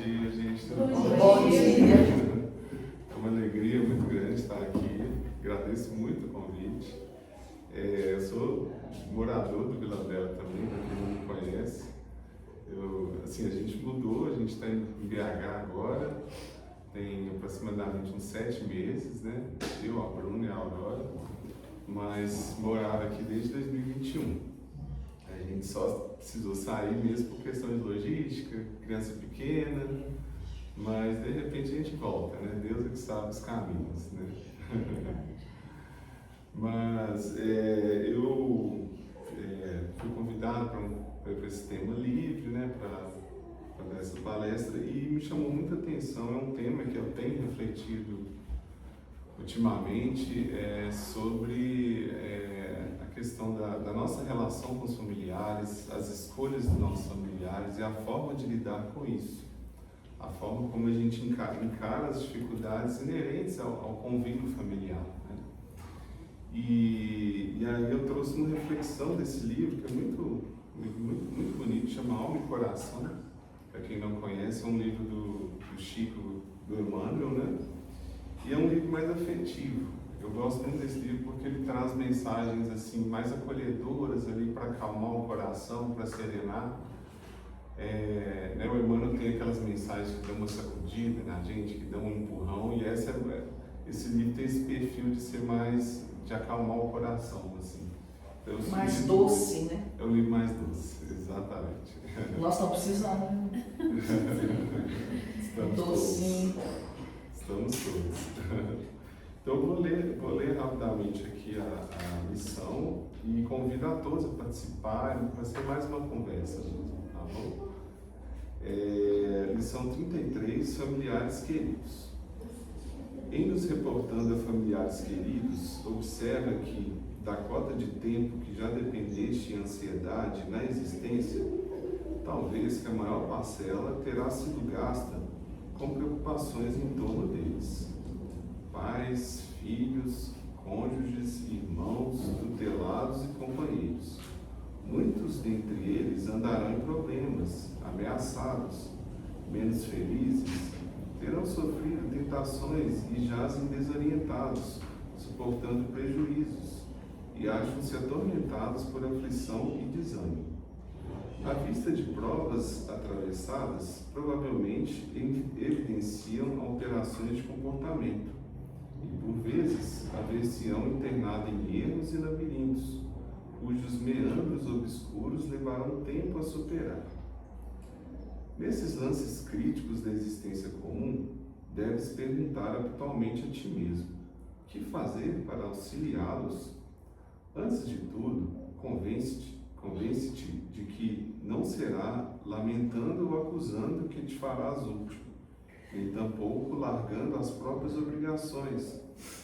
dia, gente. Tudo Bom bom? dia. É uma alegria muito grande estar aqui. Agradeço muito o convite. Eu sou morador do Vila Bela também, para quem não me conhece. A gente mudou, a gente está em BH agora, tem aproximadamente uns 7 meses, né? Eu, a Bruna e a Aurora, mas morava aqui desde 2021. A gente só precisou sair mesmo por questão de logística, criança pequena, mas de repente a gente volta, né? Deus é que sabe os caminhos, né? Mas eu fui convidado para esse tema livre, né? Para dar essa palestra, e me chamou muita atenção. É um tema que eu tenho refletido ultimamente sobre a questão da nossa relação com os familiares, as escolhas dos nossos familiares e a forma de lidar com isso, a forma como a gente encara as dificuldades inerentes ao convívio familiar, né? E aí eu trouxe uma reflexão desse livro que é muito bonito, chama Alma e Coração. Para quem não conhece, é um livro do Chico, do Emmanuel, né? E é um livro mais afetivo. Eu gosto muito desse livro porque ele traz mensagens assim mais acolhedoras ali para acalmar o coração, para serenar. Né, o Emmanuel tem aquelas mensagens que dão uma sacudida na gente, que dão um empurrão, e esse livro tem esse perfil de ser mais, de acalmar o coração, assim. Então, mais doce, né? É um livro mais doce, exatamente. Nós não precisamos, né? Estamos docinho. Estamos todos. Então eu vou ler rapidamente aqui a lição e convido a todos a participarem. Vai ser mais uma conversa mesmo, tá bom? Lição 33, familiares queridos. Em nos reportando a familiares queridos, observa que, da cota de tempo que já dependeste em ansiedade na existência, talvez que a maior parcela terá sido gasta com preocupações em torno deles. Pais, filhos, cônjuges, irmãos, tutelados e companheiros. Muitos dentre eles andarão em problemas, ameaçados, menos felizes, terão sofrido tentações e jazem desorientados, suportando prejuízos, e acham-se atormentados por aflição e desânimo. À vista de provas atravessadas, provavelmente evidenciam alterações de comportamento e, por vezes, haver-se-ão internado em erros e labirintos, cujos meandros obscuros levarão tempo a superar. Nesses lances críticos da existência comum, deves perguntar habitualmente a ti mesmo: que fazer para auxiliá-los? Antes de tudo, convence-te de que não será lamentando ou acusando que te farás útil, nem tampouco largando as próprias obrigações,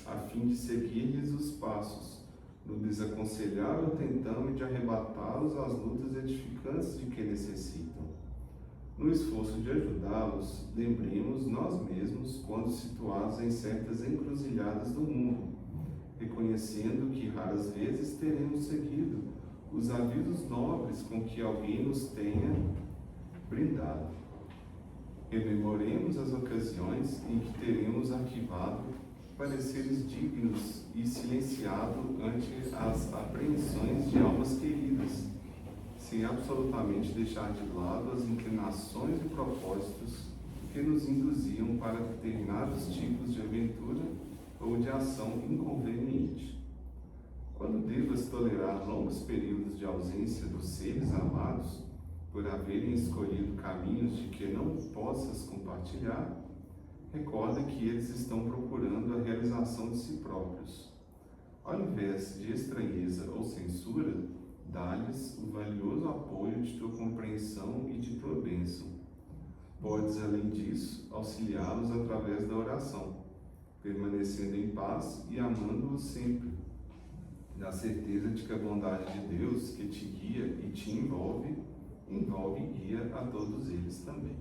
a fim de seguir-lhes os passos, no desaconselhável tentame de arrebatá-los às lutas edificantes de que necessitam. No esforço de ajudá-los, lembremos nós mesmos quando situados em certas encruzilhadas do mundo, reconhecendo que raras vezes teremos seguido os avisos nobres com que alguém nos tenha brindado. Rememoremos as ocasiões em que teremos arquivado pareceres dignos e silenciado ante as apreensões de almas queridas, sem absolutamente deixar de lado as inclinações e propósitos que nos induziam para determinados tipos de aventura ou de ação inconveniente. Quando devas tolerar longos períodos de ausência dos seres amados, por haverem escolhido caminhos de que não possas compartilhar, recorda que eles estão procurando a realização de si próprios. Ao invés de estranheza ou censura, dá-lhes o valioso apoio de tua compreensão e de tua bênção. Podes, além disso, auxiliá-los através da oração, permanecendo em paz e amando-os sempre, na certeza de que a bondade de Deus, que te guia e te envolve e guia a todos eles também.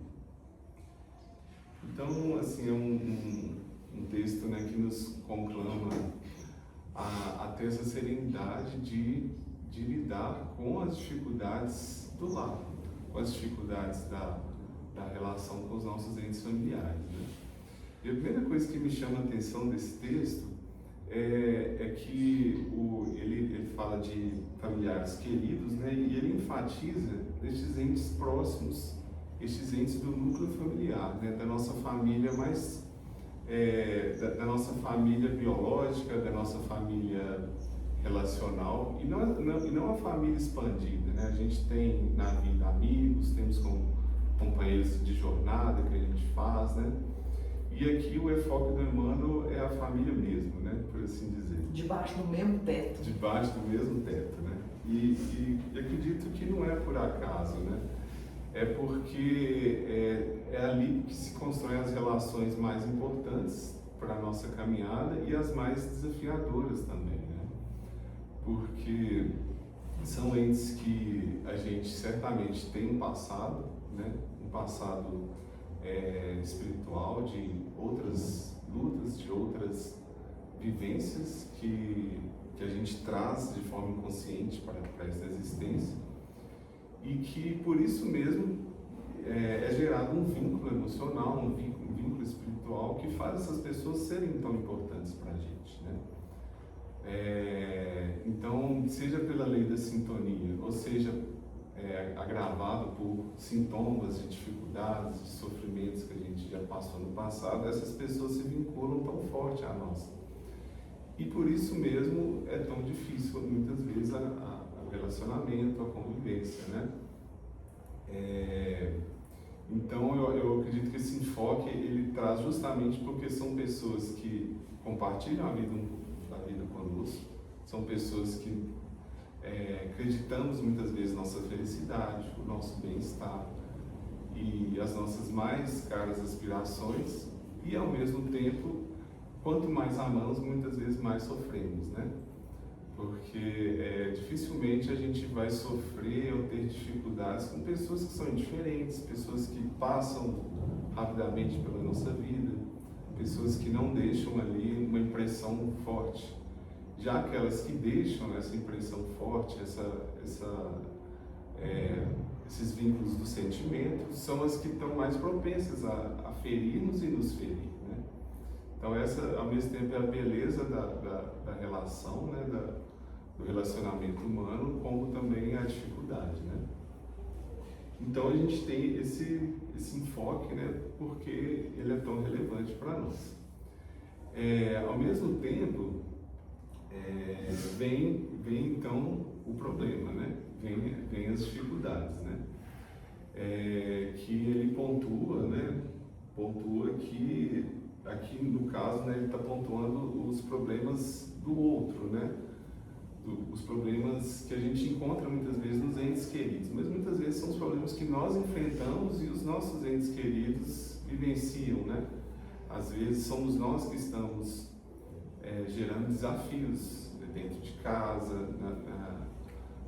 Então, assim, é um texto, né, que nos conclama a ter essa serenidade de lidar com as dificuldades do lar, com as dificuldades da relação com os nossos entes familiares, né? E a primeira coisa que me chama a atenção desse texto é que ele fala de familiares queridos, né? E ele enfatiza estes entes próximos, estes entes do núcleo familiar, né? Da nossa família mais da nossa família biológica, da nossa família relacional, e não a família expandida, né? A gente tem na vida amigos, temos companheiros de jornada que a gente faz, né? E aqui o enfoque do Emmanuel é a família mesmo, né? Por assim dizer. Debaixo do mesmo teto. Debaixo do mesmo teto, né? E acredito que não é por acaso, né? É porque é ali que se constroem as relações mais importantes para a nossa caminhada e as mais desafiadoras também, né? Porque são entes que a gente certamente tem um passado, né? Um passado espiritual, de outras lutas, de outras vivências que a gente traz de forma inconsciente para essa existência, e que por isso mesmo é gerado um vínculo emocional, um vínculo espiritual que faz essas pessoas serem tão importantes para a gente, né? Então, seja pela lei da sintonia, ou seja, agravado por sintomas de dificuldades, de sofrimentos que a gente já passou no passado, essas pessoas se vinculam tão forte a nós. E por isso mesmo é tão difícil, muitas vezes, o relacionamento, a convivência, né? Então, eu acredito que esse enfoque, ele traz justamente porque são pessoas que compartilham a vida conosco, são pessoas que acreditamos muitas vezes nossa felicidade, o nosso bem-estar e as nossas mais caras aspirações, e ao mesmo tempo, quanto mais amamos, muitas vezes mais sofremos, né? Porque dificilmente a gente vai sofrer ou ter dificuldades com pessoas que são indiferentes, pessoas que passam rapidamente pela nossa vida, pessoas que não deixam ali uma impressão forte. Já aquelas que deixam essa impressão forte, esses vínculos do sentimento, são as que estão mais propensas a ferir-nos e nos ferir, né? Então essa, ao mesmo tempo, é a beleza da relação, né? Do relacionamento humano, como também a dificuldade, né? Então a gente tem esse enfoque, né? Porque ele é tão relevante para nós. Ao mesmo tempo, vem então o problema, né? Vem as dificuldades, né? Que ele pontua, né? Pontua que, aqui no caso, né, ele está pontuando os problemas do outro, né? Os problemas que a gente encontra muitas vezes nos entes queridos, mas muitas vezes são os problemas que nós enfrentamos e os nossos entes queridos vivenciam, né? Às vezes somos nós que estamos gerando desafios dentro de casa,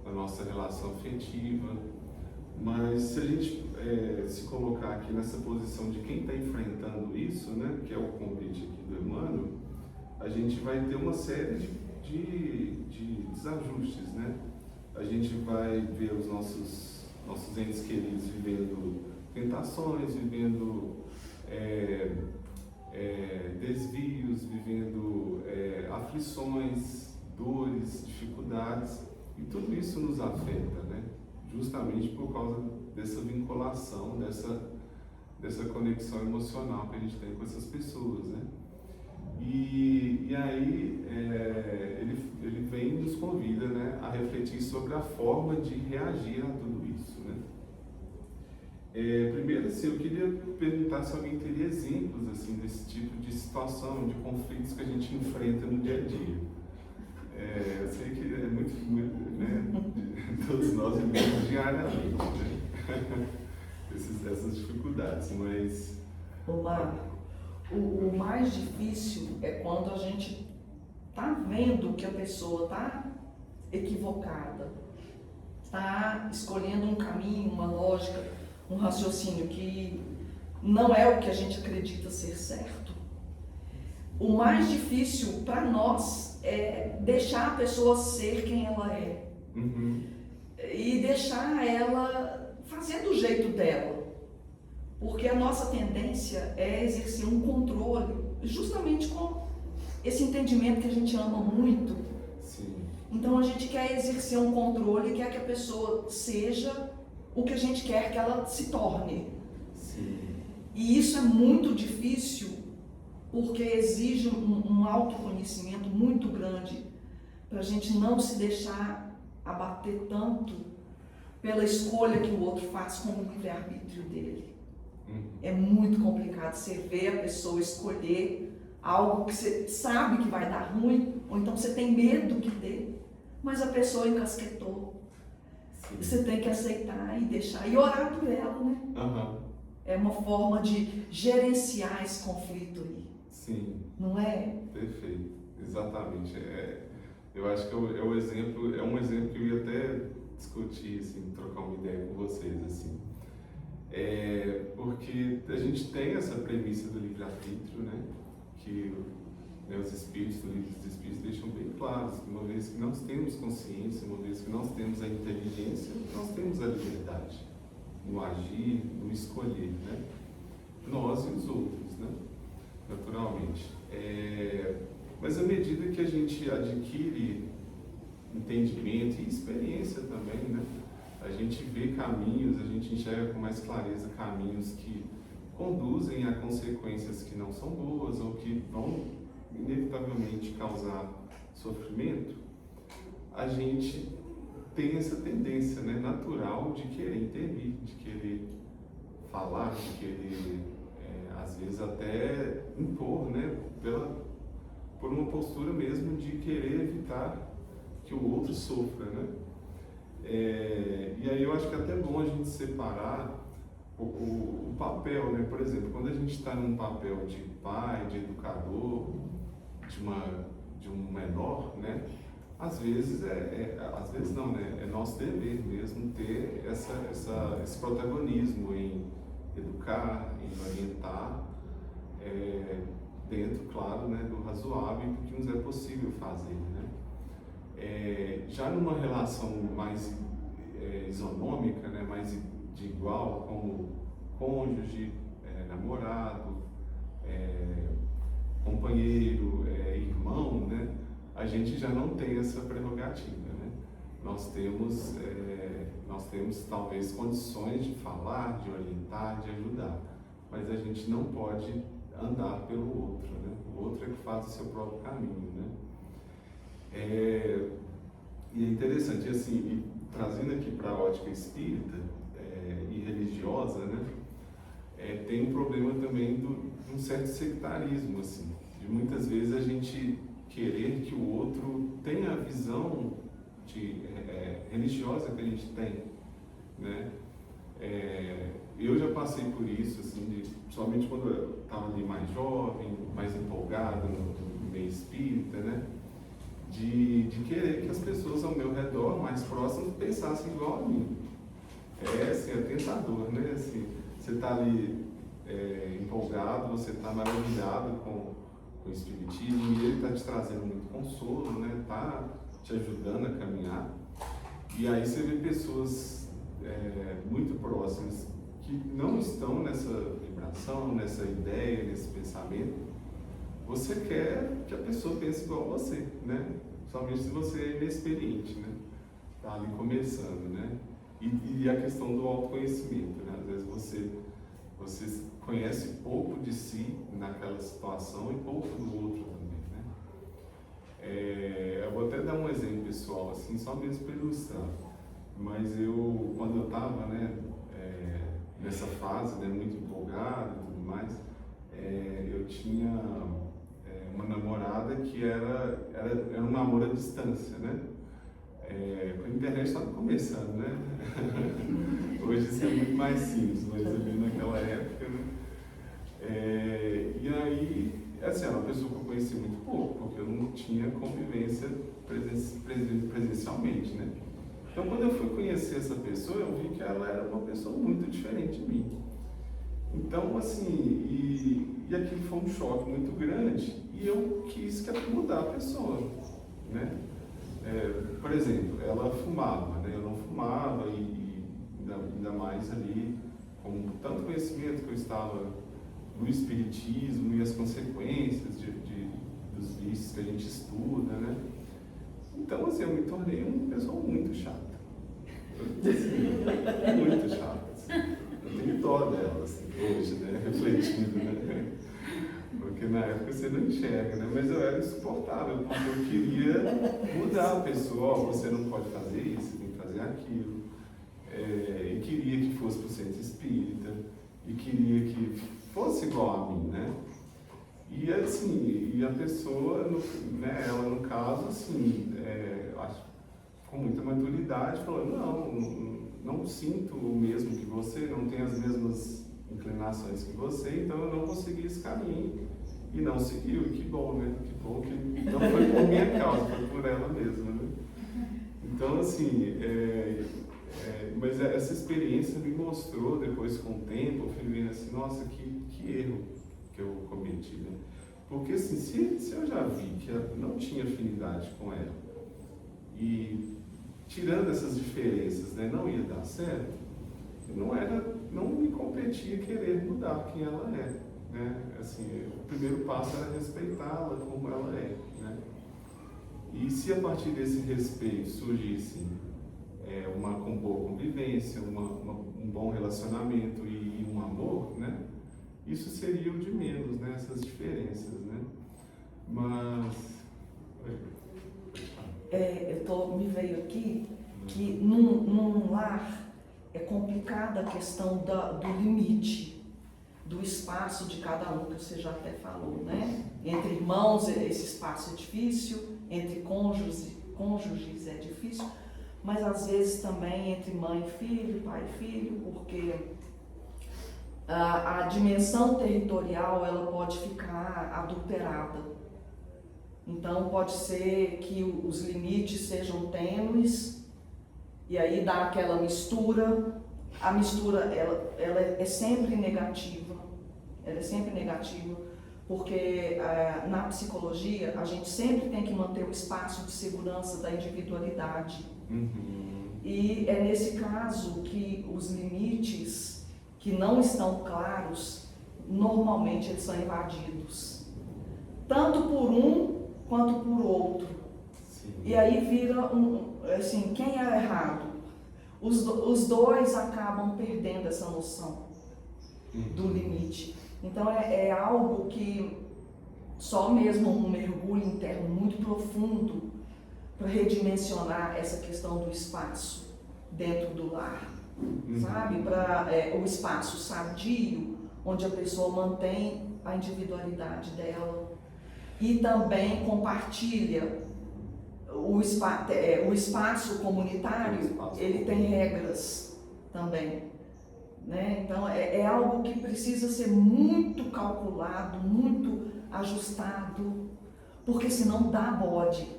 na nossa relação afetiva, mas se a gente se colocar aqui nessa posição de quem está enfrentando isso, né, que é o convite aqui do Emmanuel, a gente vai ter uma série de desajustes, né? A gente vai ver os nossos entes queridos vivendo tentações, vivendo desvios, vivendo aflições, dores, dificuldades, e tudo isso nos afeta, né? Justamente por causa dessa vinculação, dessa conexão emocional que a gente tem com essas pessoas, né? E aí ele vem e nos convida, né, a refletir sobre a forma de reagir a tudo isso, né? Primeiro, assim, eu queria perguntar se alguém teria exemplos assim desse tipo de situação, de conflitos que a gente enfrenta no dia a dia. Eu sei que é muito, né, todos nós vivemos diariamente, né? Essas dificuldades, mas... O mais difícil é quando a gente está vendo que a pessoa está equivocada, está escolhendo um caminho, uma lógica, um raciocínio que não é o que a gente acredita ser certo. O mais difícil para nós é deixar a pessoa ser quem ela é. Uhum. E deixar ela fazer do jeito dela. Porque a nossa tendência é exercer um controle, justamente com esse entendimento que a gente ama muito. Sim. Então a gente quer exercer um controle, quer que a pessoa seja o que a gente quer que ela se torne. Sim. E isso é muito difícil, porque exige um autoconhecimento muito grande para a gente não se deixar abater tanto pela escolha que o outro faz com o livre-arbítrio dele. É muito complicado você ver a pessoa escolher algo que você sabe que vai dar ruim, ou então você tem medo que dê, mas a pessoa encasquetou. Sim. Você tem que aceitar e deixar, e orar por ela, né? Uhum. É uma forma de gerenciar esse conflito aí. Sim. Não é? Perfeito, exatamente. Eu acho que é um exemplo que eu ia até discutir, assim, trocar uma ideia com vocês, assim. Porque a gente tem essa premissa do livre-arbítrio, né? Que os espíritos, no livro dos espíritos, deixam bem claros que uma vez que nós temos consciência, uma vez que nós temos a inteligência, nós temos a liberdade no agir, no escolher, né? Nós e os outros, né? Naturalmente. Mas à medida que a gente adquire entendimento e experiência também, né? A gente vê caminhos, a gente enxerga com mais clareza caminhos que conduzem a consequências que não são boas ou que vão inevitavelmente causar sofrimento. A gente tem essa tendência, né, natural de querer intervir, de querer falar, de querer, às vezes até impor, né, por uma postura mesmo de querer evitar que o outro sofra, né? E aí eu acho que é até bom a gente separar o papel, né? Por exemplo, quando a gente está num papel de pai, de educador, de um menor, né? Às vezes às vezes não, né? É nosso dever mesmo ter esse protagonismo em educar, em orientar, dentro, claro, né, do razoável e do que nos é possível fazer, né? Já numa relação mais isonômica, né, mais de igual, como cônjuge, namorado, companheiro, irmão, né, a gente já não tem essa prerrogativa, né? Nós temos talvez condições de falar, de orientar, de ajudar, mas a gente não pode andar pelo outro, né? O outro é que faz o seu próprio caminho, né? E é interessante, assim, trazendo aqui para a ótica espírita e religiosa, né? Tem um problema também de um certo sectarismo, assim, de muitas vezes a gente querer que o outro tenha a visão religiosa que a gente tem, né? Eu já passei por isso, assim, somente quando eu estava ali mais jovem, mais empolgado no meio espírita, né? De querer que as pessoas ao meu redor, mais próximas, pensassem igual a mim. Assim, é tentador, né? Assim, você está ali empolgado, você está maravilhado com o Espiritismo e ele está te trazendo muito consolo, né? Está te ajudando a caminhar. E aí você vê pessoas muito próximas que não estão nessa vibração, nessa ideia, nesse pensamento. Você quer que a pessoa pense igual a você, né? Somente se você é inexperiente, né? Está ali começando, né? E a questão do autoconhecimento, né? Às vezes você conhece pouco de si naquela situação e pouco do outro também, né? Eu vou até dar um exemplo pessoal, assim, só mesmo para ilustrar. Mas quando eu estava, né, nessa fase, né, muito empolgado e tudo mais, eu tinha uma namorada que era um namoro à distância, né? A internet estava começando, né? Hoje isso é muito mais simples, mas ali naquela época, né? E aí, assim, era uma pessoa que eu conheci muito pouco, porque eu não tinha convivência presencialmente, né? Então, quando eu fui conhecer essa pessoa, eu vi que ela era uma pessoa muito diferente de mim. Então, assim, e aquilo foi um choque muito grande e eu quis mudar a pessoa, né? Por exemplo, ela fumava, né? Eu não fumava e ainda mais ali, tanto conhecimento que eu estava no espiritismo e as consequências dos vícios que a gente estuda, né? Então, assim, eu me tornei uma pessoa muito chata. Muito chata. Assim. Eu tenho dó dela, assim, hoje, né? Refletindo, né? Porque na época você não enxerga, né? Mas eu era insuportável, porque eu queria mudar a pessoa. Ó, você não pode fazer isso, você tem que fazer aquilo. E queria que fosse para o centro espírita, e queria que fosse igual a mim, né? E assim, e a pessoa, né, ela no caso, assim, acho, com muita maturidade, falou, não sinto o mesmo que você, não tenho as mesmas inclinações que você, então eu não vou seguir esse caminho. E não seguiu, e que bom, né? Que bom que não foi por minha causa, foi por ela mesma, né? Então, assim, mas essa experiência me mostrou, depois com o tempo, eu fui vendo assim, nossa, que erro que eu cometi, né? Porque, assim, se eu já vi que eu não tinha afinidade com ela, e tirando essas diferenças, né, não ia dar certo, não me competia querer mudar quem ela é, né? Assim, o primeiro passo era respeitá-la como ela é, né? E se a partir desse respeito surgisse uma boa convivência, um bom relacionamento e um amor, né? Isso seria o de menos, né? Essas diferenças, né? Mas... me veio aqui que num lar é complicada a questão do limite, do espaço de cada um, que você já até falou, né? Entre irmãos esse espaço é difícil, entre cônjuges é difícil, mas às vezes também entre mãe e filho, pai e filho, porque a dimensão territorial ela pode ficar adulterada. Então pode ser que os limites sejam tênues e aí dá aquela mistura. A mistura ela é sempre negativa. Ela é sempre negativa, porque na psicologia a gente sempre tem que manter o espaço de segurança da individualidade. Uhum. E é nesse caso que os limites que não estão claros, normalmente eles são invadidos, tanto por um quanto por outro. Sim. E aí vira assim, quem é errado? Os dois acabam perdendo essa noção do limite. Então é algo que só mesmo um mergulho interno muito profundo para redimensionar essa questão do espaço dentro do lar, sabe? Para o espaço sadio, onde a pessoa mantém a individualidade dela e também compartilha o espaço comunitário, ele tem regras também, né? Então é algo que precisa ser muito calculado, muito ajustado, porque senão dá bode,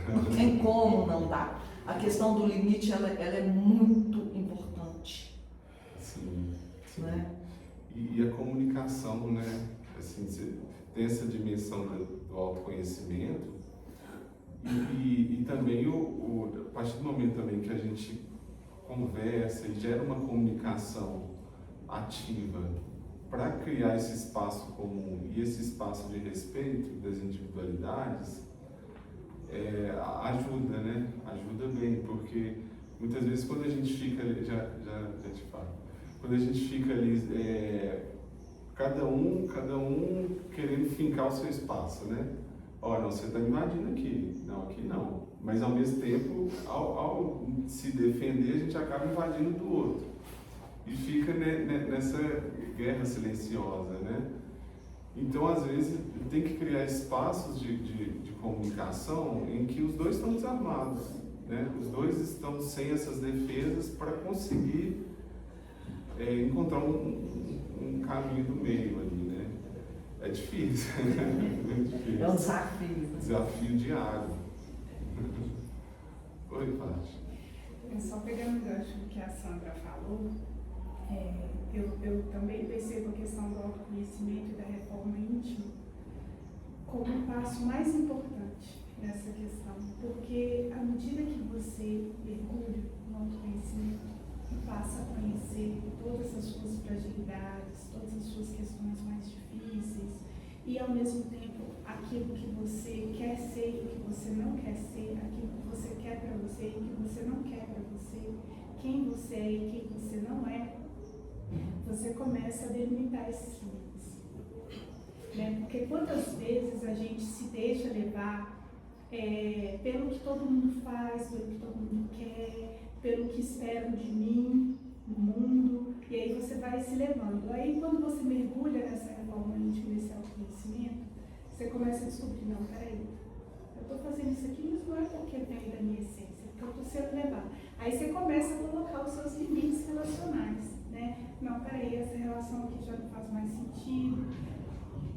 não tem como não dar. A questão do limite ela é muito importante. Sim, sim. Né? E a comunicação, né? Assim, você tem essa dimensão do autoconhecimento e também a partir do momento também que a gente conversa e gera uma comunicação ativa para criar esse espaço comum e esse espaço de respeito das individualidades, ajuda, né? Ajuda bem, porque muitas vezes quando a gente fica, já te falo, quando a gente fica ali, cada um querendo fincar o seu espaço, né? Olha, você está me invadindo aqui, não, aqui não. Mas ao mesmo tempo, ao se defender, a gente acaba invadindo do outro. E fica nessa guerra silenciosa, né? Então, às vezes, tem que criar espaços de comunicação em que os dois estão desarmados, né? Os dois estão sem essas defesas para conseguir encontrar um caminho do meio ali, né? É difícil, né? É difícil. É um desafio. Desafio diário. Oi, Paty. Só pegando o gancho do que a Sandra falou, eu também percebo a questão do autoconhecimento e da reforma íntima como um passo mais importante nessa questão, porque à medida que você mergulha no autoconhecimento, passa a conhecer todas as suas fragilidades, todas as suas questões mais difíceis e, ao mesmo tempo, aquilo que você quer ser e o que você não quer ser, aquilo que você quer para você e o que você não quer para você, quem você é e quem você não é, você começa a delimitar esses limites. Né? Porque quantas vezes a gente se deixa levar pelo que todo mundo faz, pelo que todo mundo quer, pelo que esperam de mim, no mundo, e aí você vai se levando. Aí quando você mergulha nessa reforma íntima, nesse autoconhecimento, você começa a descobrir, não, peraí, eu estou fazendo isso aqui, mas não é porque vem da minha essência, porque eu estou sendo levado. Aí você começa a colocar os seus limites relacionais, né? Não, peraí, essa relação aqui já não faz mais sentido.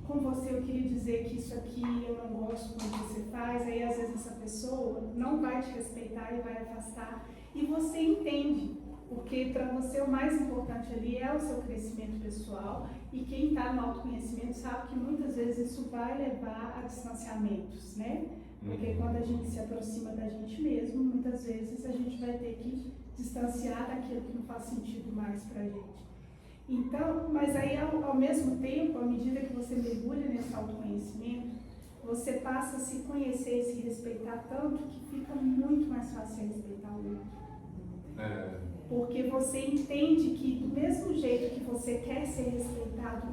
Com você eu queria dizer que isso aqui eu não gosto quando você faz, aí às vezes essa pessoa não vai te respeitar e vai afastar, e você entende, porque para você o mais importante ali é o seu crescimento pessoal, e quem está no autoconhecimento sabe que muitas vezes isso vai levar a distanciamentos, né? Porque quando a gente se aproxima da gente mesmo, muitas vezes a gente vai ter que distanciar daquilo que não faz sentido mais para a gente. Então, mas aí ao mesmo tempo, à medida que você mergulha nesse autoconhecimento, você passa a se conhecer e se respeitar tanto que fica muito mais fácil respeitar o outro. Porque você entende que do mesmo jeito que você quer ser respeitado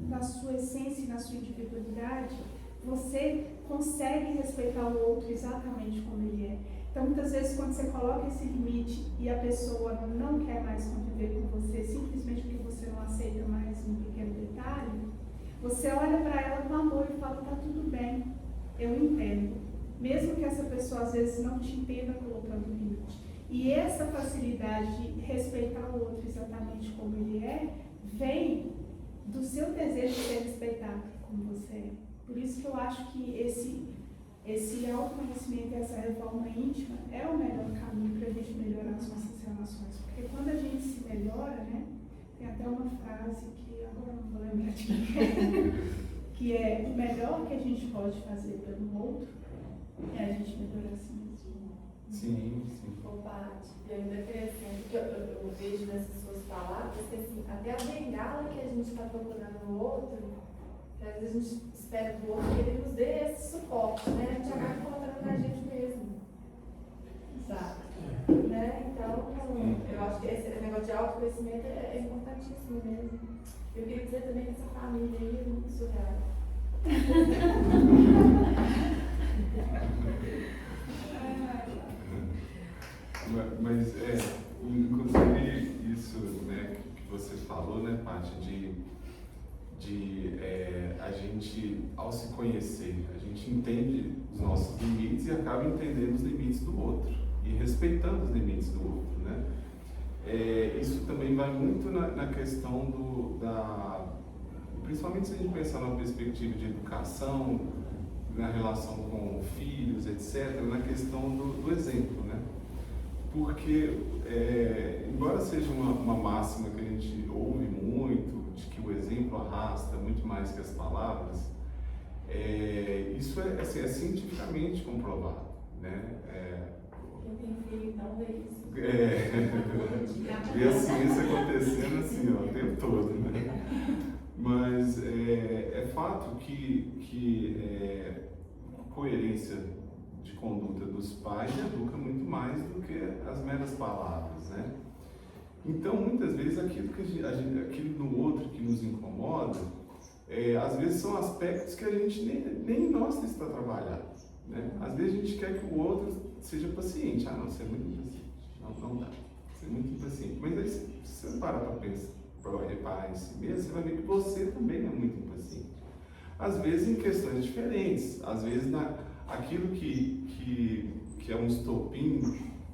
na sua essência e na sua individualidade, você consegue respeitar o outro exatamente como ele é. Então, muitas vezes, quando você coloca esse limite e a pessoa não quer mais conviver com você, simplesmente porque você não aceita mais um pequeno detalhe, você olha para ela com amor e fala, tá tudo bem, eu entendo. Mesmo que essa pessoa, às vezes, não te entenda colocando limite. E essa facilidade de respeitar o outro exatamente como ele é, vem do seu desejo de ser respeitado como você é. Por isso que eu acho que esse autoconhecimento e essa reforma íntima é o melhor caminho para a gente melhorar as nossas relações. Porque quando a gente se melhora, né, tem até uma frase que agora não vou lembrar de quem é, que é o melhor que a gente pode fazer pelo outro é a gente melhorar a si mesmo. Sim, sim. Ô, Paty, e ainda acrescento que eu vejo nessas suas palavras que assim, até a bengala que a gente está procurando no outro, que às vezes a gente espera do outro que ele nos dê esse suporte, né? A gente acaba encontrando na gente mesmo. Exato. Né? Então, eu acho que esse negócio de autoconhecimento é importantíssimo mesmo. Eu queria dizer também que essa família aí é muito surreal. Mas, inclusive, isso, né, que você falou, né, Paty, a gente, ao se conhecer, a gente entende os nossos limites e acaba entendendo os limites do outro e respeitando os limites do outro, né? Isso também vai muito na questão principalmente se a gente pensar numa perspectiva de educação, na relação com filhos, etc., na questão do exemplo, né? Porque, embora seja uma máxima que a gente ouve muito, de que o exemplo arrasta muito mais que as palavras, isso é cientificamente comprovado, né? Quem tem filho, então, vê isso. E a ciência acontecendo assim, ó, o tempo todo, né? Mas é fato que coerência de conduta dos pais educa muito mais do que as meras palavras, né? Então, muitas vezes, aquilo no outro que nos incomoda, às vezes são aspectos que a gente nem nós está trabalhando, né? Às vezes a gente quer que o outro seja paciente. Não, você é muito impaciente. Não dá. Você é muito impaciente. Mas aí, se você parar para pensar, para reparar em si mesmo, você vai ver que você também é muito impaciente. Às vezes em questões diferentes, às vezes aquilo que é um estopim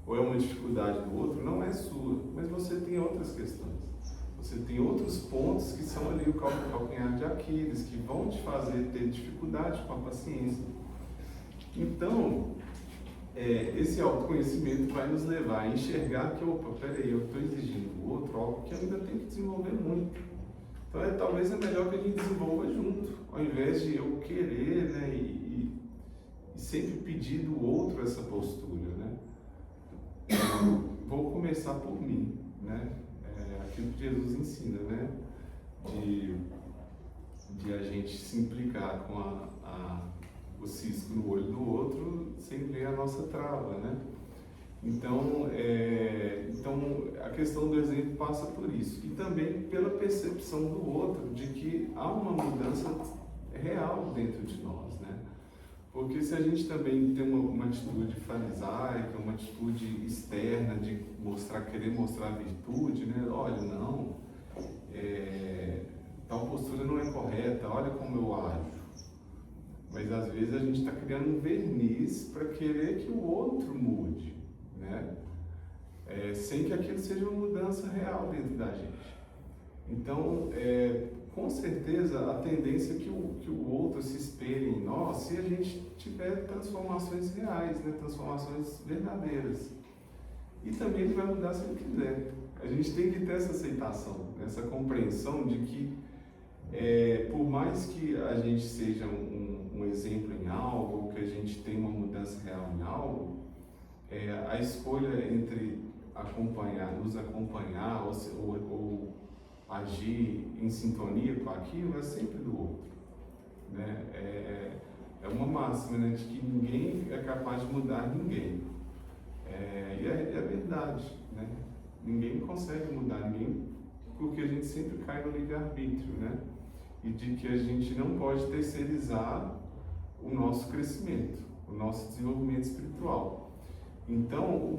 ou é uma dificuldade do outro não é sua, mas você tem outras questões. Você tem outros pontos que são ali o calcanhar de Aquiles, que vão te fazer ter dificuldade com a paciência. Então, esse autoconhecimento vai nos levar a enxergar que, peraí, eu estou exigindo do outro algo que eu ainda tenho que desenvolver muito. Então, talvez é melhor que a gente desenvolva junto, ao invés de eu querer, né, e sempre pedir do outro essa postura, né? Vou começar por mim, né? Aquilo que Jesus ensina, né? De a gente se implicar com o cisco no olho do outro sem ver a nossa trava, né? Então a questão do exemplo passa por isso. E também pela percepção do outro de que há uma mudança real dentro de nós, né? Porque se a gente também tem uma atitude farisaica, uma atitude externa de querer mostrar virtude, né? Olha, não, tal postura não é correta, olha como eu ajo. Mas às vezes a gente está criando um verniz para querer que o outro mude, né? Sem que aquilo seja uma mudança real dentro da gente. Então, com certeza, a tendência é que o outro se espelhe em nós se a gente tiver transformações reais, né? Transformações verdadeiras. E também ele vai mudar se ele quiser. A gente tem que ter essa aceitação, essa compreensão de que, por mais que a gente seja um exemplo em algo, ou que a gente tenha uma mudança real em algo, a escolha entre nos acompanhar ou agir em sintonia com aquilo é sempre do outro, né? É uma máxima, né, de que ninguém é capaz de mudar ninguém. E é verdade, né? Ninguém consegue mudar ninguém, porque a gente sempre cai no livre-arbítrio, né? E de que a gente não pode terceirizar o nosso crescimento, o nosso desenvolvimento espiritual. Então,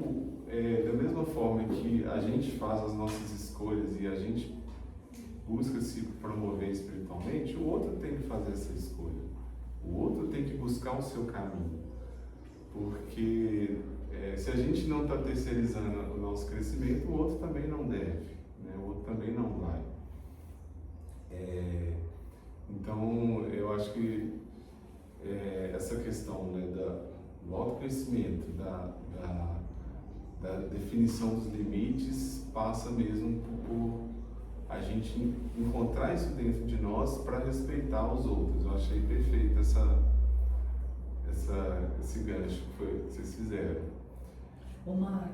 da mesma forma que a gente faz as nossas escolhas e a gente busca se promover espiritualmente, o outro tem que fazer essa escolha. O outro tem que buscar o seu caminho. Porque se a gente não está terceirizando o nosso crescimento, o outro também não deve, né? O outro também não vai. Então, eu acho que essa questão, né, do autoconhecimento, da definição dos limites, passa mesmo por a gente encontrar isso dentro de nós para respeitar os outros. Eu achei perfeito esse gancho que vocês fizeram. Ô Mário,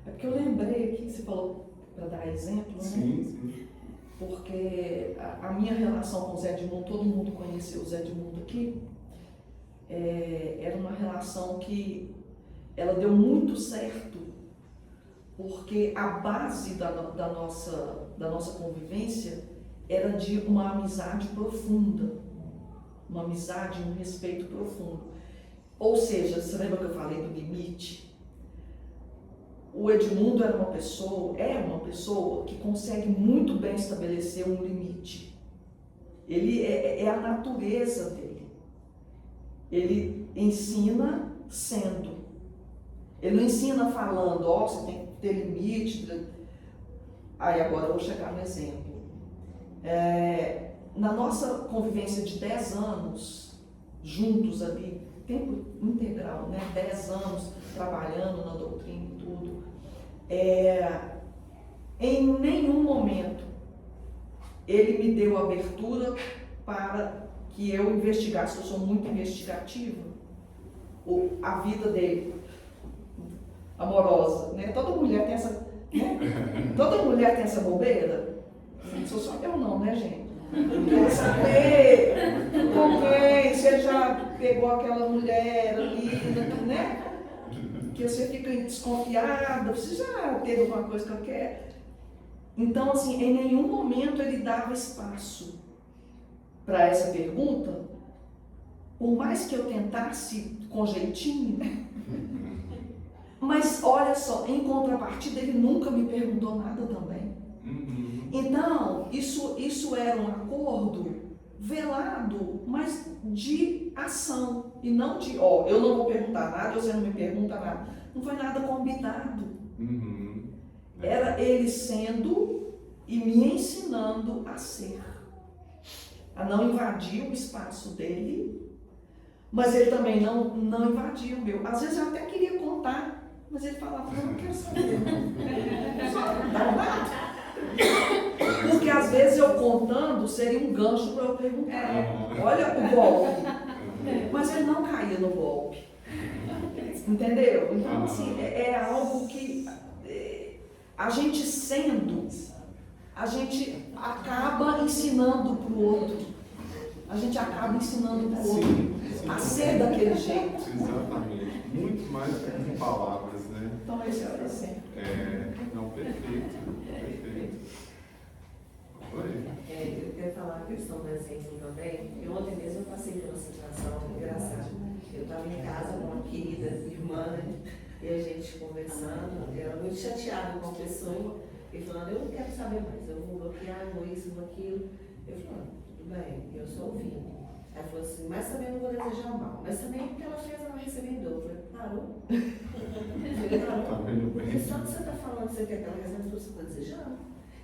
é porque eu lembrei aqui que você falou para dar exemplo, né? Sim. Porque a minha relação com o Zé Edmundo, todo mundo conheceu o Zé Edmundo aqui, era uma relação que ela deu muito certo, porque a base da nossa convivência era de uma amizade profunda, uma amizade e um respeito profundo. Ou seja, você lembra que eu falei do limite? O Edmundo é uma pessoa que consegue muito bem estabelecer um limite. Ele é a natureza dele. Ele ensina sendo. Ele não ensina falando, você tem que ter limite. Aí agora eu vou chegar no exemplo. Na nossa convivência de 10 anos, juntos ali, tempo integral, né? 10 anos trabalhando na doutrina e tudo, em nenhum momento ele me deu abertura para que eu investigasse. Eu sou muito investigativa, a vida dele amorosa, né? Toda mulher tem essa, né? Toda mulher tem essa bobeira. Não sou só eu não, né, gente? Quer saber com quem você já pegou aquela mulher ali, né? Que você fica desconfiada, você já teve alguma coisa que eu quero. Então, assim, em nenhum momento ele dava espaço para essa pergunta, por mais que eu tentasse com jeitinho, né? Mas olha só, em contrapartida, ele nunca me perguntou nada também. Então, isso era um acordo velado, mas de ação, e não de, eu não vou perguntar nada, você não me pergunta nada. Não foi nada combinado. Era ele sendo e me ensinando a ser, a não invadir o espaço dele, mas ele também não invadia o meu. Às vezes eu até queria contar, mas ele falava, não quero saber, não. Porque às vezes eu contando seria um gancho para eu perguntar, olha o golpe, mas ele não caía no golpe, entendeu? Então assim, é algo que A gente sendo, a gente acaba ensinando para o outro. A gente acaba ensinando para o outro a ser daquele jeito. Exatamente. Muito mais do que com palavras, né? Então esse é o exemplo. Não, perfeito. Oi? Eu quero falar a questão do exemplo também. Ontem mesmo eu passei por uma situação engraçada. Eu estava em casa com uma querida irmã, né? E a gente conversando, ela muito chateada com a pessoa, e falando, eu não quero saber mais, eu vou bloquear, vou isso, vou aquilo. Eu falei, tudo bem, eu só ouvindo. Ela falou assim, mas também não vou desejar o mal. Mas também o que ela fez, ela recebeu em dobro. Eu falei, parou? Tá vendo bem? Porque só que você está falando que você quer que ela receba, você está desejando.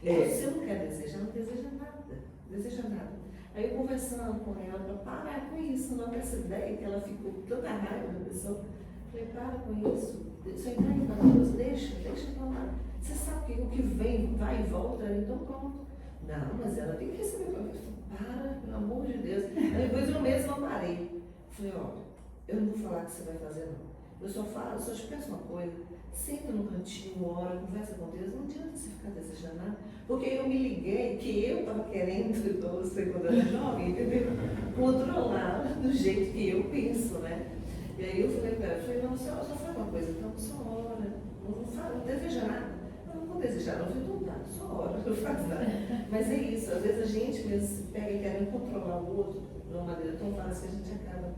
E você não quer desejar, não deseja nada. Deseja nada. Aí eu conversando com ela, para parar com isso, não com essa ideia que ela ficou com tanta raiva da pessoa. Falei, para com isso. Você entrega para Deus, deixa pra lá. Você sabe que o que vem, vai e volta, então pronto. Não, mas ela tem que receber para Deus. Para, pelo amor de Deus. Aí depois eu mesma parei. Falei, olha, eu não vou falar o que você vai fazer, não. Eu só falo, só te peço uma coisa. Senta num cantinho, ora, conversa com Deus. Não adianta você ficar desejando nada. Porque eu me liguei que eu estava querendo, igual você quando era jovem, entendeu? Controlar do jeito que eu penso, né? E aí eu falei para ela, não, só faz uma coisa, então só ora, não deseja nada. Eu não vou desejar, não, eu falei, então tá, só ora, não faz nada. Mas é isso, às vezes a gente mesmo pega e quer controlar o outro de uma maneira tão fácil que a gente acaba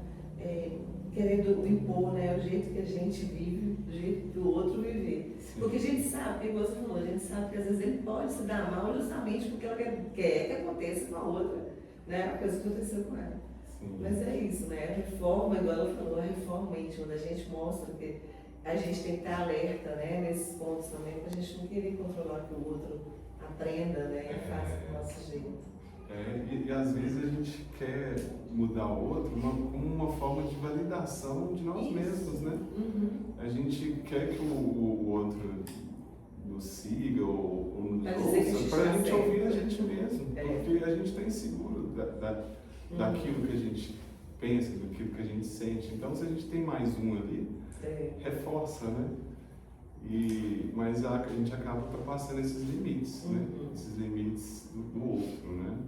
querendo impor, né, o jeito que a gente vive, o jeito do outro viver. Porque a gente sabe, como você falou, a gente sabe que às vezes ele pode se dar mal justamente porque ela quer que aconteça com a outra, né, a coisa que aconteceu com ela. Mas é isso, né? A reforma, igual ela falou, a reforma íntima, a gente mostra que a gente tem que estar alerta, né, nesses pontos também, para a gente não querer controlar que o outro aprenda, né, e faça do nosso jeito. E às vezes a gente quer mudar o outro como uma forma de validação de nós mesmos, né? A gente quer que o outro nos siga ou nos ouça para a gente ouvir a gente mesmo, porque a gente está inseguro daquilo que a gente pensa, daquilo que a gente sente. Então, se a gente tem mais um ali, reforça, né? Mas a gente acaba ultrapassando esses limites, né? Esses limites do outro, né?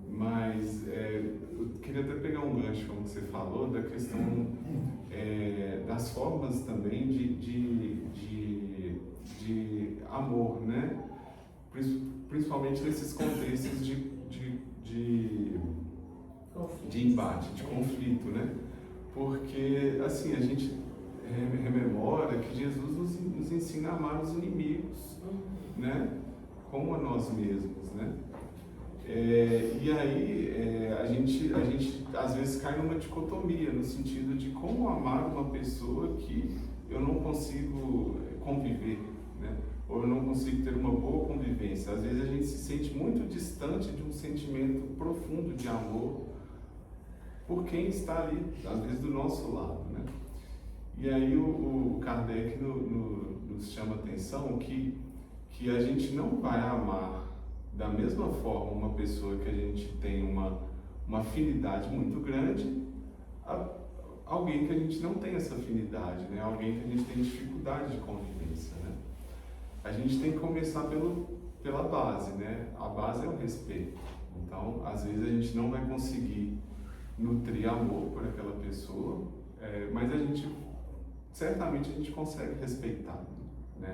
Mas eu queria até pegar um gancho, como você falou, da questão das formas também de amor, né? Principalmente nesses contextos de embate, de conflito, né? Porque, assim, a gente rememora que Jesus nos ensina a amar os inimigos, né? Como a nós mesmos, né? E aí a gente às vezes cai numa dicotomia, no sentido de como amar uma pessoa que eu não consigo conviver, né? Ou eu não consigo ter uma boa convivência. Às vezes a gente se sente muito distante de um sentimento profundo de amor por quem está ali, às vezes do nosso lado, né? E aí o Kardec nos chama a atenção que a gente não vai amar da mesma forma uma pessoa que a gente tem uma afinidade muito grande a alguém que a gente não tem essa afinidade, né? Alguém que a gente tem dificuldade de convivência, né? A gente tem que começar pela base, né? A base é o respeito. Então, às vezes a gente não vai conseguir nutrir amor por aquela pessoa, mas certamente a gente consegue respeitar, né?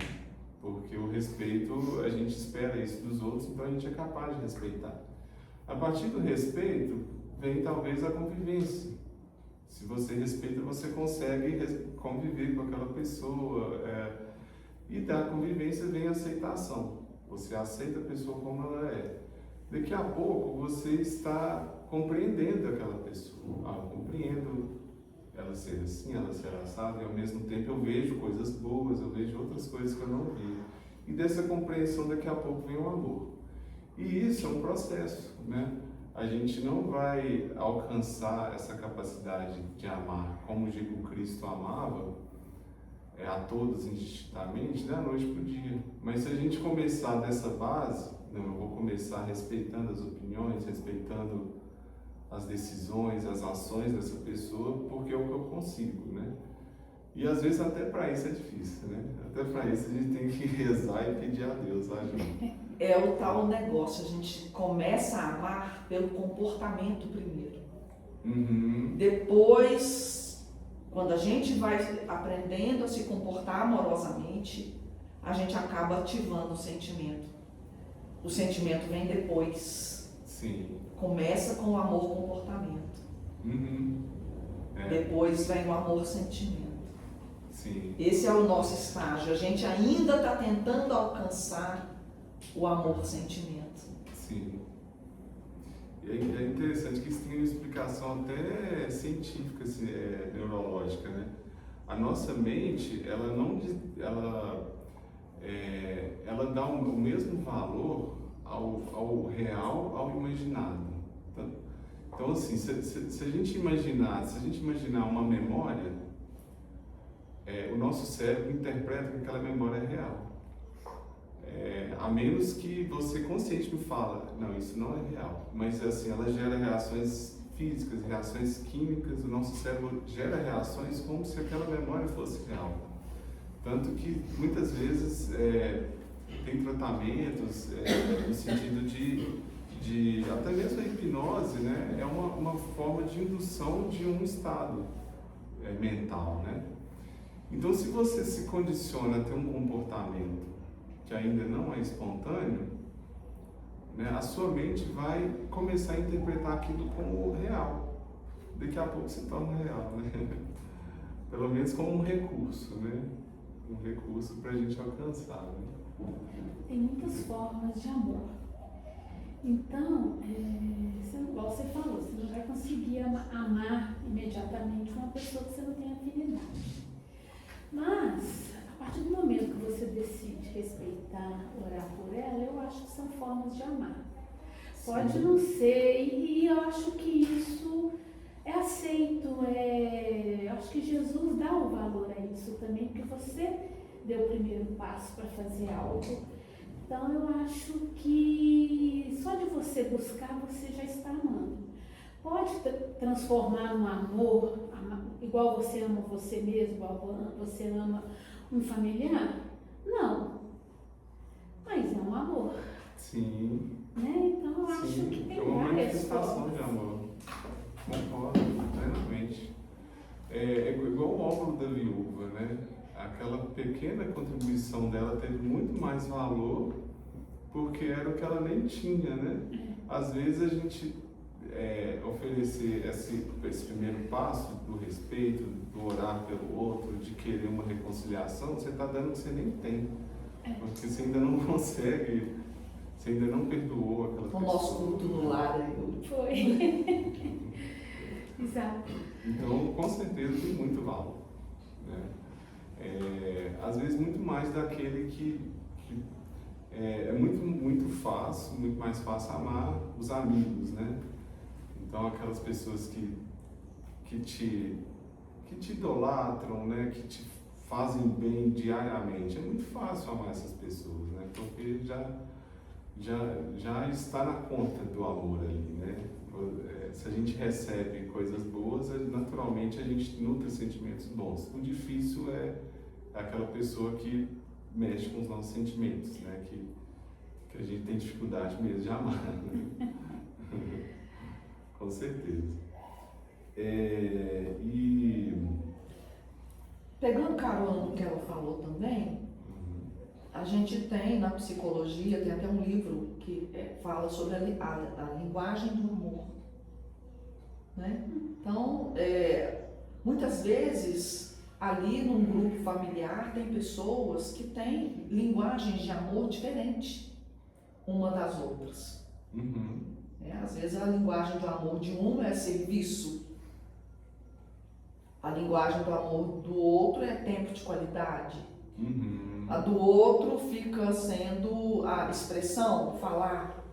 Porque o respeito, a gente espera isso dos outros, então a gente é capaz de respeitar. A partir do respeito, vem talvez a convivência. Se você respeita, você consegue conviver com aquela pessoa. E da convivência vem a aceitação. Você aceita a pessoa como ela é. Daqui a pouco, você está compreendendo aquela pessoa. Eu compreendo ela ser assim, ela ser assada, e ao mesmo tempo eu vejo coisas boas, eu vejo outras coisas que eu não vi. E dessa compreensão daqui a pouco vem o amor. E isso é um processo, né? A gente não vai alcançar essa capacidade de amar como o Cristo amava a todos indistintamente da noite para o dia. Mas se a gente começar dessa base, não, eu vou começar respeitando as opiniões, respeitando as decisões, as ações dessa pessoa, porque é o que eu consigo, né? E às vezes até para isso é difícil, né? Até para isso a gente tem que rezar e pedir a Deus ajuda. É o tal negócio, a gente começa a amar pelo comportamento primeiro. Uhum. Depois, quando a gente vai aprendendo a se comportar amorosamente, a gente acaba ativando o sentimento. O sentimento vem depois. Sim. Começa com o amor-comportamento. Uhum. Depois vem o amor-sentimento. Sim. Esse é o nosso estágio. A gente ainda está tentando alcançar o amor-sentimento. Sim. E é interessante que isso tem uma explicação até científica, assim, neurológica, né? A nossa mente, ela não, ela dá o mesmo valor ao real, ao imaginado. Então assim, se a gente imaginar uma memória, o nosso cérebro interpreta que aquela memória é real. A menos que você conscientemente fala, não, isso não é real. Mas assim, ela gera reações físicas, reações químicas, o nosso cérebro gera reações como se aquela memória fosse real. Tanto que muitas vezes tem tratamentos no sentido de até mesmo a hipnose, né, é uma forma de indução de um estado mental, né? Então, se você se condiciona a ter um comportamento que ainda não é espontâneo, né, a sua mente vai começar a interpretar aquilo como real. Daqui a pouco se torna real, né? Pelo menos como um recurso, né? Um recurso para a gente alcançar, né? Tem muitas formas de amor. Então, igual você falou, você não vai conseguir amar imediatamente uma pessoa que você não tem afinidade. Mas, a partir do momento que você decide respeitar, orar por ela, eu acho que são formas de amar. Pode não ser, e eu acho que isso é aceito. Eu acho que Jesus dá o valor a isso também, porque você deu o primeiro passo para fazer algo. Então, eu acho que só de você buscar, você já está amando. Pode transformar num amor, igual você ama você mesmo, igual você ama um familiar? Não. Mas é um amor. Sim. Né? Então, eu acho que tem é uma várias manifestação formas. de amor. Concordo plenamente. É igual o óvulo da viúva, né? Aquela pequena contribuição dela teve muito mais valor porque era o que ela nem tinha, né? Às vezes a gente oferecer esse primeiro passo do respeito, do orar pelo outro, de querer uma reconciliação, você está dando o que você nem tem. Porque você ainda não consegue, você ainda não perdoou aquela pessoa. O nosso culto no lar. Foi. Exato. Então, com certeza, tem muito valor, né? Às vezes, muito mais daquele que é muito fácil, muito mais fácil amar os amigos, né? Então, aquelas pessoas que te idolatram, né? Que te fazem bem diariamente. É muito fácil amar essas pessoas, né? Porque já está na conta do amor ali, né? Se a gente recebe coisas boas, naturalmente a gente nutre sentimentos bons. O difícil é aquela pessoa que mexe com os nossos sentimentos, né? Que a gente tem dificuldade mesmo de amar, né? Com certeza. E pegando carona no que ela falou também, a gente tem na psicologia, tem até um livro que fala sobre a linguagem do amor, né? Então, muitas vezes, ali num grupo familiar, tem pessoas que têm linguagens de amor diferentes uma das outras. Às vezes, a linguagem do amor de um é serviço, a linguagem do amor do outro é tempo de qualidade. A do outro fica sendo a expressão, falar.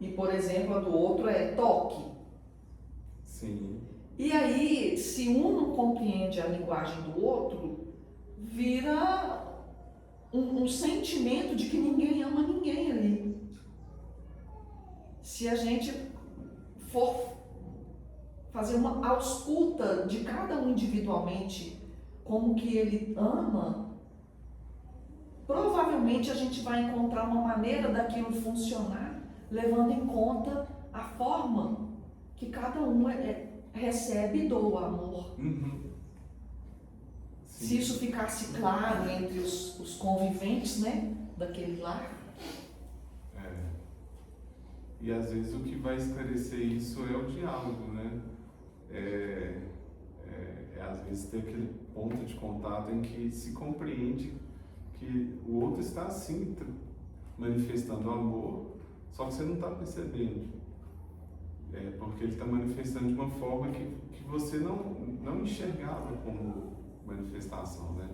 E, por exemplo, a do outro é toque. sim. E aí, se um não compreende a linguagem do outro, vira um sentimento de que ninguém ama ninguém ali. Se a gente for fazer uma ausculta de cada um individualmente, como que ele ama, provavelmente a gente vai encontrar uma maneira daquilo funcionar, levando em conta a forma que cada um recebe e doa amor. Se isso ficasse claro entre os conviventes, né, daquele lar. E às vezes o que vai esclarecer isso é o diálogo, né? Às vezes ter aquele ponto de contato em que se compreende que o outro está sim manifestando amor, só que você não está percebendo. Porque ele está manifestando de uma forma que você não enxergava como manifestação, né?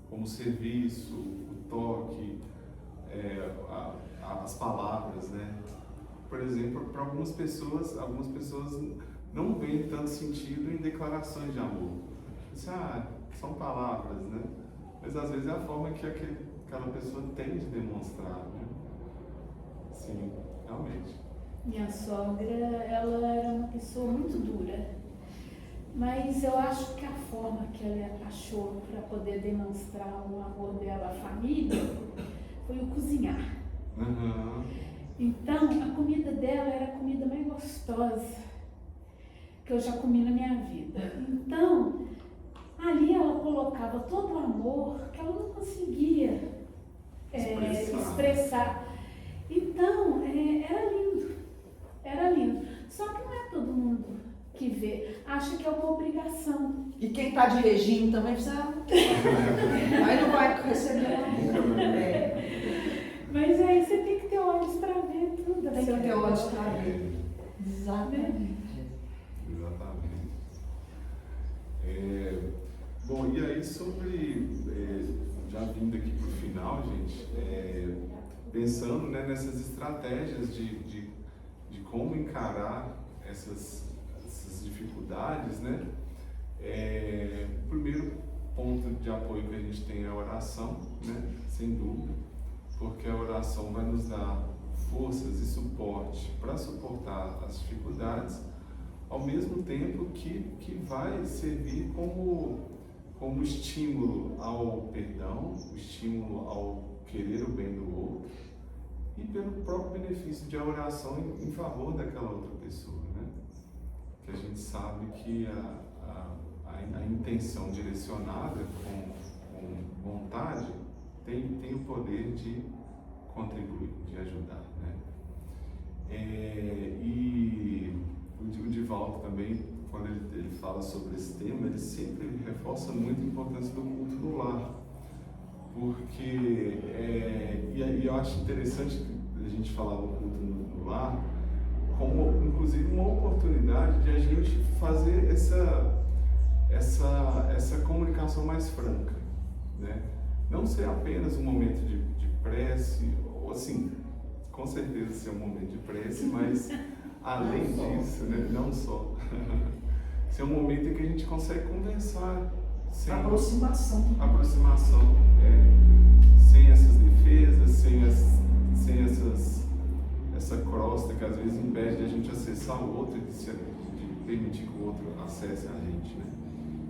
Como serviço, o toque, as palavras, né? Por exemplo, para algumas pessoas não veem tanto sentido em declarações de amor. São palavras, né? Mas às vezes é a forma que aquela pessoa tem de demonstrar, né? Sim, realmente. Minha sogra, ela era uma pessoa muito dura, mas eu acho que a forma que ela achou para poder demonstrar o amor dela à família foi o cozinhar. Então, a comida dela era a comida mais gostosa que eu já comi na minha vida. Então, ali ela colocava todo o amor que ela não conseguia expressar. Então, era lindo. Só que não é todo mundo que vê, acha que é uma obrigação. E quem está de regime também precisa. Aí não vai receber amor. Mas aí você tem que ter olhos para ver tudo. Tem que ter olhos para ver. Exatamente. Bom, e aí sobre, já vindo aqui para o final, gente, pensando, né, nessas estratégias de como encarar essas dificuldades, né? O primeiro ponto de apoio que a gente tem é a oração, né? Sem dúvida, porque a oração vai nos dar forças e suporte para suportar as dificuldades, ao mesmo tempo que vai servir como estímulo ao perdão, o estímulo ao querer o bem do outro e pelo próprio benefício de a oração em favor daquela outra pessoa, né? Que a gente sabe que a intenção direcionada com vontade tem o poder de contribuir, de ajudar, né? E o Divaldo também, quando ele fala sobre esse tema, ele sempre reforça muito a importância do culto no lar, porque e eu acho interessante a gente falar do culto no lar como inclusive uma oportunidade de a gente fazer essa comunicação mais franca, né? Não ser apenas um momento de prece, ou assim, com certeza ser um momento de prece, mas além disso, né? Não só. Ser um momento em que a gente consegue conversar. Aproximação, sem essas defesas, sem essa crosta que às vezes impede de a gente acessar o outro e de permitir que o outro acesse a gente, né?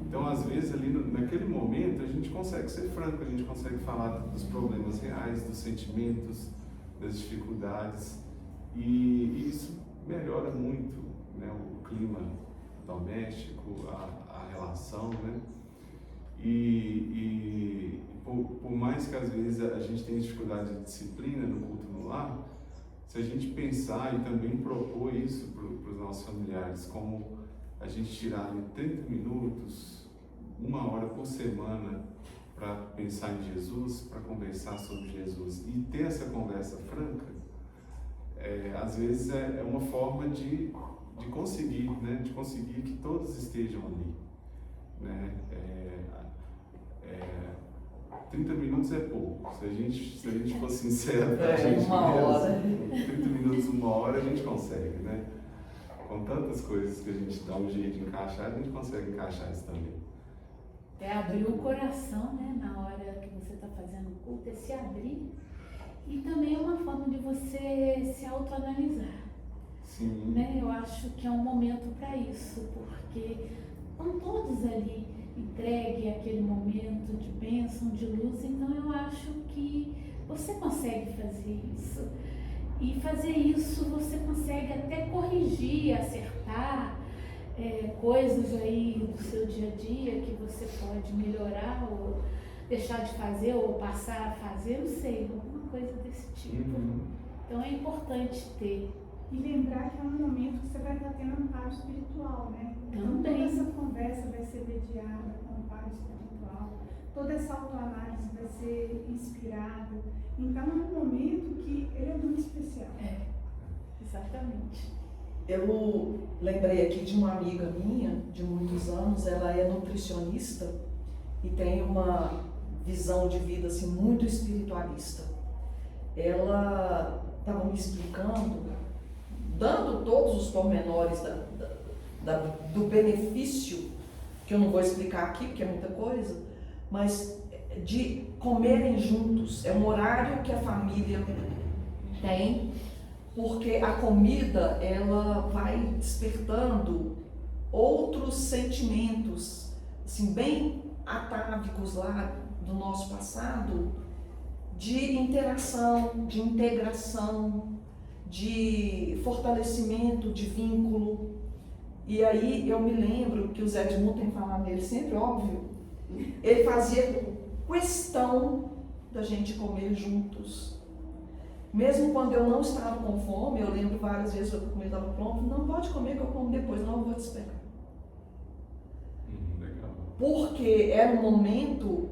Então, às vezes, ali naquele momento, a gente consegue ser franco, a gente consegue falar dos problemas reais, dos sentimentos, das dificuldades, e isso melhora muito, né, o clima doméstico, a relação, né? E por mais que às vezes a gente tenha dificuldade de disciplina no culto no lar, se a gente pensar e também propor isso para os nossos familiares, como a gente tirar 30 minutos, 1 hora por semana para pensar em Jesus, para conversar sobre Jesus e ter essa conversa franca, às vezes é uma forma de conseguir, né? De conseguir que todos estejam ali, né? 30 minutos é pouco. Se a gente for sincero pra gente mesmo, 30 minutos, 1 hora a gente consegue, né? Com tantas coisas que a gente dá um jeito de encaixar, a gente consegue encaixar isso também. Abrir o coração, né, na hora que você está fazendo o culto, se abrir. E também é uma forma de você se autoanalisar. Sim. Né? Eu acho que é um momento para isso, porque estão todos ali entregue aquele momento de bênção, de luz. Então eu acho que você consegue fazer isso. E fazer isso você consegue até corrigir, acertar coisas aí do seu dia a dia que você pode melhorar ou deixar de fazer ou passar a fazer, não sei, alguma coisa desse tipo. Então é importante ter. E lembrar que é um momento que você vai estar tendo um pai espiritual, né? Então toda Também. essa conversa vai ser mediada com o pai espiritual, toda essa autoanálise vai ser inspirada. Então é um momento que ele é muito especial. Exatamente. Eu lembrei aqui de uma amiga minha, de muitos anos, ela é nutricionista e tem uma visão de vida assim, muito espiritualista. Ela estava me explicando, dando todos os pormenores do benefício, que eu não vou explicar aqui, porque é muita coisa, mas de comerem juntos. É um horário que a família tem, porque a comida, ela vai despertando outros sentimentos, assim, bem atávicos lá do nosso passado, de interação, de integração, de fortalecimento, de vínculo. E aí eu me lembro que o Zé Edmundo tem falado nele sempre, óbvio, ele fazia questão da gente comer juntos. Mesmo quando eu não estava com fome, eu lembro várias vezes que a comida estava pronta, não pode comer que eu como depois, não, eu vou te esperar. Legal. Porque era um momento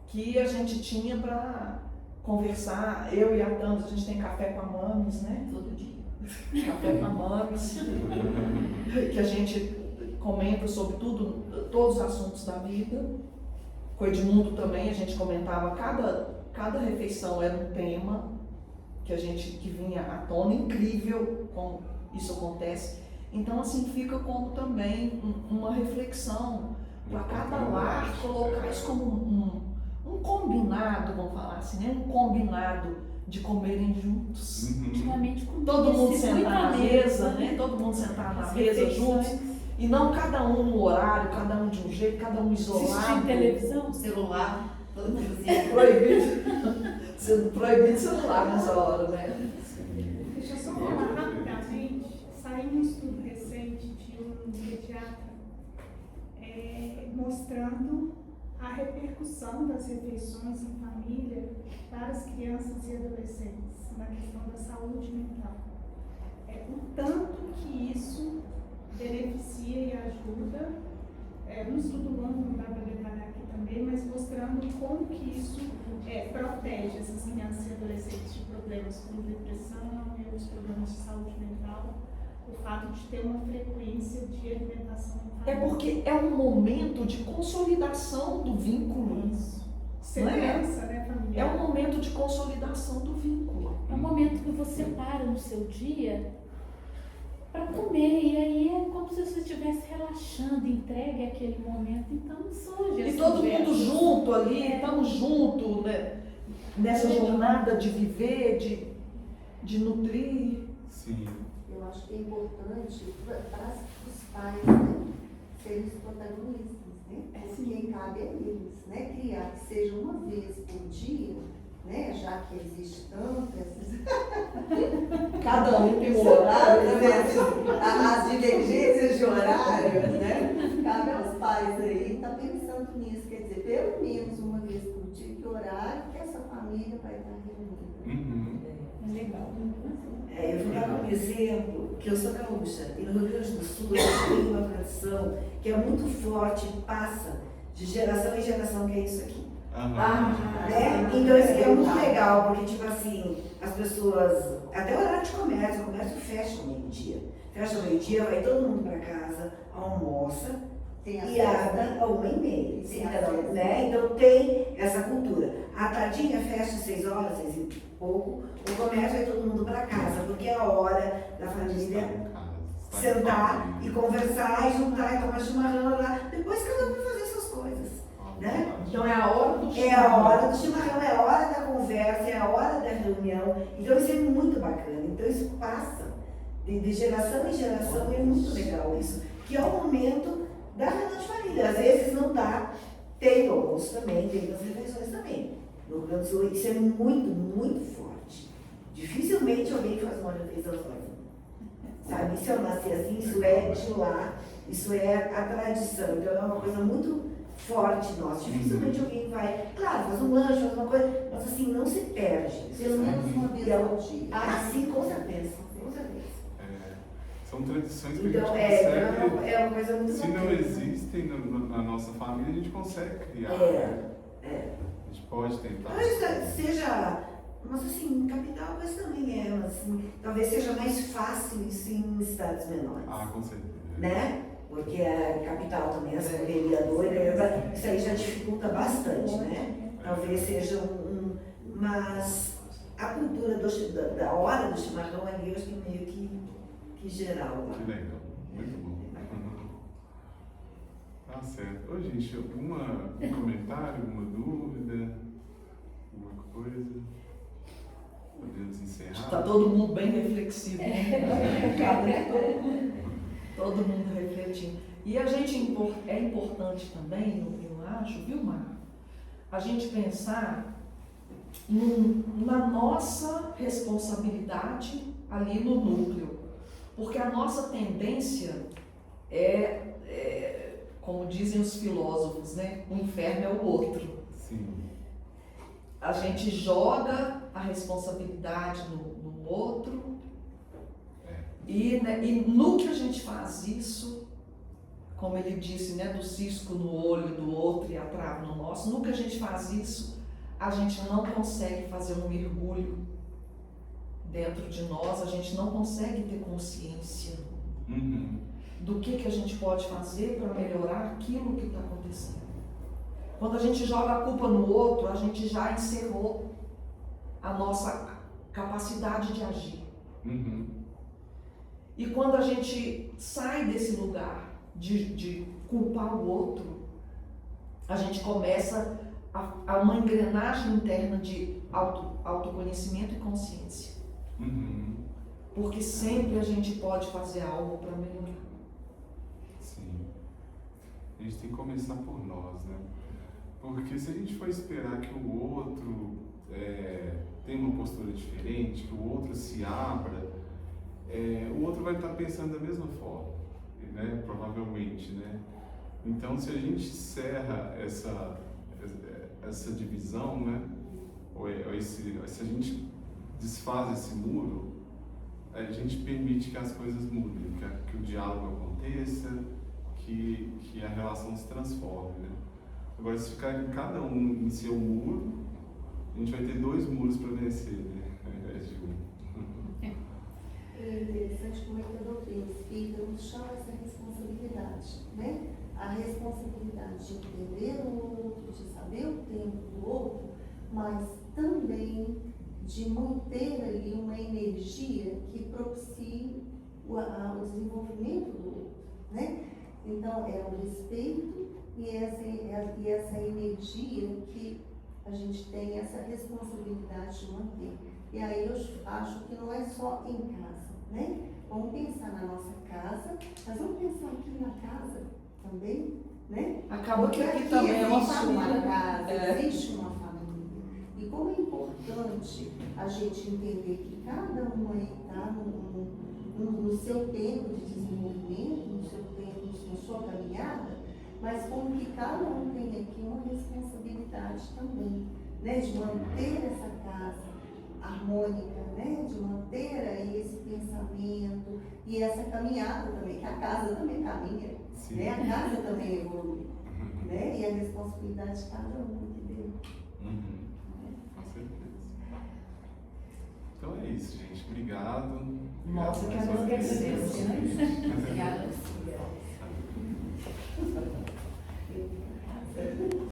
que a gente tinha para conversar, eu e a Tânia, a gente tem café com a Mames, né? Todo dia. Café com a Mames, que a gente comenta sobre tudo, todos os assuntos da vida. Com o Edmundo também, a gente comentava, cada refeição era um tema que vinha à tona, incrível como isso acontece. Então, assim, fica como também uma reflexão para cada lar, colocar isso como um combinado, vamos falar assim, né? Um combinado de comerem juntos. Ultimamente, com Todo mundo esse sentar na muito mesa, medo, né? Todo mundo sentar na As mesa refeições. juntos. E não cada um no horário, cada um de um jeito, cada um isolado. Assistir televisão. Celular, todo mundo assim. Proibido. Sendo proibido celular nessa hora, né? Deixa eu só falar rapidamente, saiu um estudo recente de um pediatra mostrando a repercussão das refeições em família para as crianças e adolescentes na questão da saúde mental. O tanto que isso beneficia e ajuda, um estudo longo, não dá para detalhar aqui também, mas mostrando como que isso protege essas crianças e adolescentes de problemas como depressão e outros problemas de saúde mental, o fato de ter uma frequência de alimentação em família. Porque é um momento de consolidação do vínculo. Isso. Segurança, né, É familiar? um momento de consolidação do vínculo. É um momento que você para no seu dia para comer, e aí é como se você estivesse relaxando, entregue aquele momento, então surge E essa todo conversa. mundo junto ali, estamos juntos, né? Nessa jornada de viver, de nutrir. Sim. Eu acho que é importante para os pais, né, serem os protagonistas, né? Porque cabe a eles, né? Criar que seja uma vez por dia, né? Já que existe tantas Cada um tem um horário, né? as divergências de horários, né? Cabe aos pais aí estar pensando nisso, quer dizer, pelo menos uma vez por dia, que horário que essa família vai estar reunida. É legal. Eu vou dar um exemplo, que eu sou gaúcha, e no Rio Grande do Sul a gente tem uma tradição que é muito forte e passa de geração em geração, que é isso aqui. Né? Então isso aqui é muito legal, porque tipo assim, as pessoas, até o horário de comércio, o comércio fecha ao meio-dia. Fecha ao meio-dia, vai todo mundo para casa, almoça, Tem e ata a 1h30. Tem Então, acesso. né? Então tem essa cultura. A tardinha fecha às 6 horas, 6 e pouco, o comércio vai todo mundo para casa, porque é a hora da família sentar e conversar e juntar e tomar chimarrão lá. Depois cada um vai fazer suas coisas, né? Então é a hora do É a hora do chimarrão, é a hora da conversa, é a hora da reunião. Então isso é muito bacana. Então isso passa de geração em geração, e é muito legal isso. Que é o momento da reunião de família. Às vezes não dá, tem o almoço também, tem as refeições também. No Rio Grande do Sul isso é muito, muito forte. Dificilmente alguém faz uma refeição sozinho. Sabe, se eu nasci assim, isso é de lá, isso é a tradição, então é uma coisa muito forte nossa. Dificilmente alguém vai, claro, faz um lanche, faz uma coisa, mas assim, não se perde. Pelo menos uma vez ao dia. Ah, sim, com certeza, com certeza. São tradições que Então, a gente consegue. é uma coisa muito Se não bacana. existem na nossa família, a gente consegue criar. A gente pode tentar. Mas seja, mas assim, capital, mas também é, assim, talvez seja mais fácil isso em cidades menores. Ah, com certeza. Né? Porque a capital também, essa correria doida, isso aí já dificulta bastante, né? Talvez seja mas a cultura da hora do chimarrão ali, eu acho que é meio que geral lá. Que legal, muito bom. Tá certo. Ô, gente, um comentário, uma dúvida, alguma coisa? Podemos encerrar? Está todo mundo bem reflexivo, né? Todo mundo refletindo. E a gente é importante também, eu acho, viu, Mar? A gente pensar na nossa responsabilidade ali no núcleo. Porque a nossa tendência como dizem os filósofos, né? O inferno é o outro. Sim. A gente joga a responsabilidade no outro. E no que a gente faz isso, como ele disse, né, do cisco no olho do outro e a trava no nosso, no que a gente faz isso, a gente não consegue fazer um mergulho dentro de nós, a gente não consegue ter consciência do que a gente pode fazer para melhorar aquilo que está acontecendo. Quando a gente joga a culpa no outro, a gente já encerrou a nossa capacidade de agir. E quando a gente sai desse lugar de culpar o outro, a gente começa a uma engrenagem interna de autoconhecimento e consciência. Porque sempre a gente pode fazer algo para melhorar. Sim. A gente tem que começar por nós, né? Porque se a gente for esperar que o outro tenha uma postura diferente, que o outro se abra, o outro vai estar pensando da mesma forma, né? Provavelmente, né? Então, se a gente encerra essa divisão, né? Se a gente desfaz esse muro, a gente permite que as coisas mudem, que o diálogo aconteça, que a relação se transforme, né? Agora, se ficar cada um em seu muro, a gente vai ter 2 muros para vencer, né? Ao invés de um. É interessante como é que a doutrina espírita nos chama essa responsabilidade, né? A responsabilidade de entender o outro, de saber o tempo do outro, mas também de manter ali uma energia que propicie o desenvolvimento do outro, né? Então, é o respeito e essa energia que a gente tem essa responsabilidade de manter. E aí eu acho que não é só em casa, né? Vamos pensar na nossa casa, mas vamos pensar aqui na casa também, né? Acaba que aqui também é uma família. Casa, existe uma família. E como é importante a gente entender que cada um aí está no seu tempo de desenvolvimento, no seu tempo, na sua caminhada, mas como que cada um tem aqui uma responsabilidade também, né? De manter essa casa harmônica, né? De manter aí esse pensamento e essa caminhada também, que a casa também caminha, né? A casa também evolui, né? E a responsabilidade de cada um que deu. Com certeza. Então é isso, gente. Obrigado. Nossa, que mais uma vez. agradecemos. Obrigada.